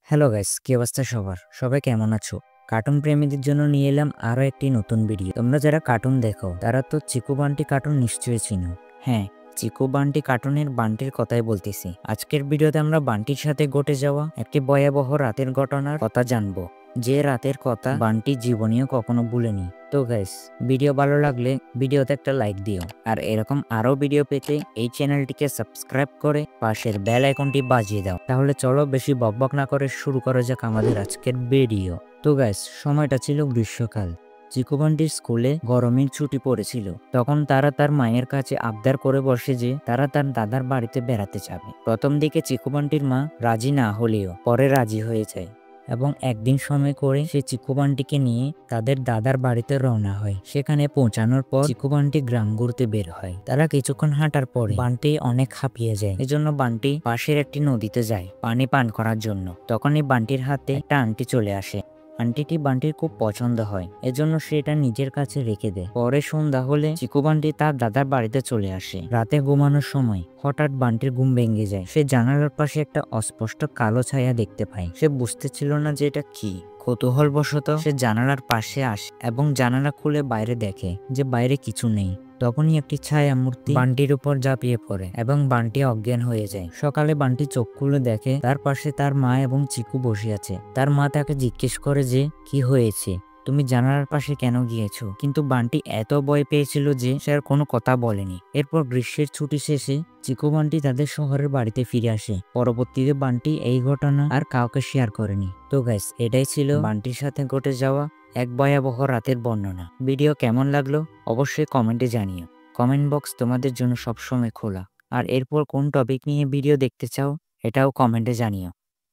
Hello guys, কি অবস্থা সবার? সবাই কেমন আছো? কার্টুন প্রেমীদের জন্য নিয়ে এলাম আরো একটি নতুন ভিডিও। তোমরা যারা কার্টুন দেখো তারা তো চিকু বান্টি কার্টুন নিশ্চয়ই চিনো। হ্যাঁ, চিকু বান্টি কার্টুনের বান্টির কথাই বলতেছি। আজকের ভিডিওতে আমরা বান্টির সাথে ঘটে যাওয়া একটি ভয়াবহ রাতের ঘটনার কথা জানবো, যে রাতের কথা বান্টি জীবনেও কখনো ভুলেনি। তো গাইস, ভিডিও ভালো লাগলে ভিডিওতে একটা লাইক দিও, আর এরকম আরো ভিডিও পেতে এই চ্যানেলটিকে সাবস্ক্রাইব করে পাশের বেল আইকনটি বাজিয়ে দাও। তাহলে চলো বেশি বকবক না করে শুরু করা যাক আমাদের আজকের ভিডিও। তো গাইস, সময়টা ছিল গ্রীষ্মকাল। চিকু বান্টির স্কুলে গরমের ছুটি পড়েছিল। তখন তারা তার মায়ের কাছে আবদার করে বসে যে তারা তার দাদার বাড়িতে বেড়াতে যাবে। প্রথম দিকে চিকু বান্টির মা রাজি না হলেও পরে রাজি হয়ে যায় এবং একদিন সময় করে সে চিকু বান্টিকে নিয়ে তাদের দাদার বাড়িতে রওনা হয়। সেখানে পৌঁছানোর পর চিকু বান্টি গ্রাম ঘুরতে বের হয়। তারা কিছুক্ষণ হাঁটার পরে বান্টি অনেক হাঁপিয়ে যায়। এজন্য বান্টি পাশের একটি নদীতে যায় পানি পান করার জন্য। তখনই বান্টির হাতে একটা আংটি চলে আসে। আংটিটি বান্টির খুব পছন্দ হয়, এজন্য সে এটা নিজের কাছে রেখে দেয়। পরে সন্ধ্যা হলে চিকু বান্টি তার দাদার বাড়িতে চলে আসে। রাতে ঘুমানোর সময় হঠাৎ বান্টির ঘুম ভেঙে যায়। সে জানালার পাশে একটা অস্পষ্ট কালো ছায়া দেখতে পায়। সে বুঝতেছিল না যে এটা কি। কৌতূহলবশত সে জানালার পাশে আসে এবং জানালা খুলে বাইরে দেখে যে বাইরে কিছু নেই। তখনই একটি ছায়া মূর্তি বান্টির উপর ঝাঁপিয়ে পড়ে এবং বান্টি অজ্ঞান হয়ে যায়। সকালে বান্টি চোখ খুলে দেখে তার পাশে তার মা এবং চিকু বসে আছে। তার মা তাকে জিজ্ঞেস করে যে কি হয়েছে, তুমি জানালার পাশে কেন গিয়েছো? কিন্তু বান্টি এত ভয় পেয়েছিল যে সে আর কোনো কথা বলেনি। এরপর গ্রীষ্মের ছুটি শেষে চিকু বান্টি তাদের শহরের বাড়িতে ফিরে আসে। পরবর্তীতে বান্টি এই ঘটনা আর কাউকে শেয়ার করেনি। তো গাইস, এটাই ছিল বান্টির সাথে ঘটে যাওয়া এক ভয়াবহ রাতের বর্ণনা। ভিডিও কেমন লাগলো অবশ্যই কমেন্টে জানিও। কমেন্ট বক্স তোমাদের জন্য সবসময় খোলা। আর এরপর কোন টপিক নিয়ে ভিডিও দেখতে চাও এটাও কমেন্টে জানিও।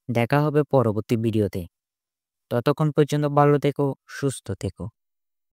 দেখা হবে পরবর্তী ভিডিওতে। ততক্ষণ পর্যন্ত ভালো থেকো, সুস্থ থেকো।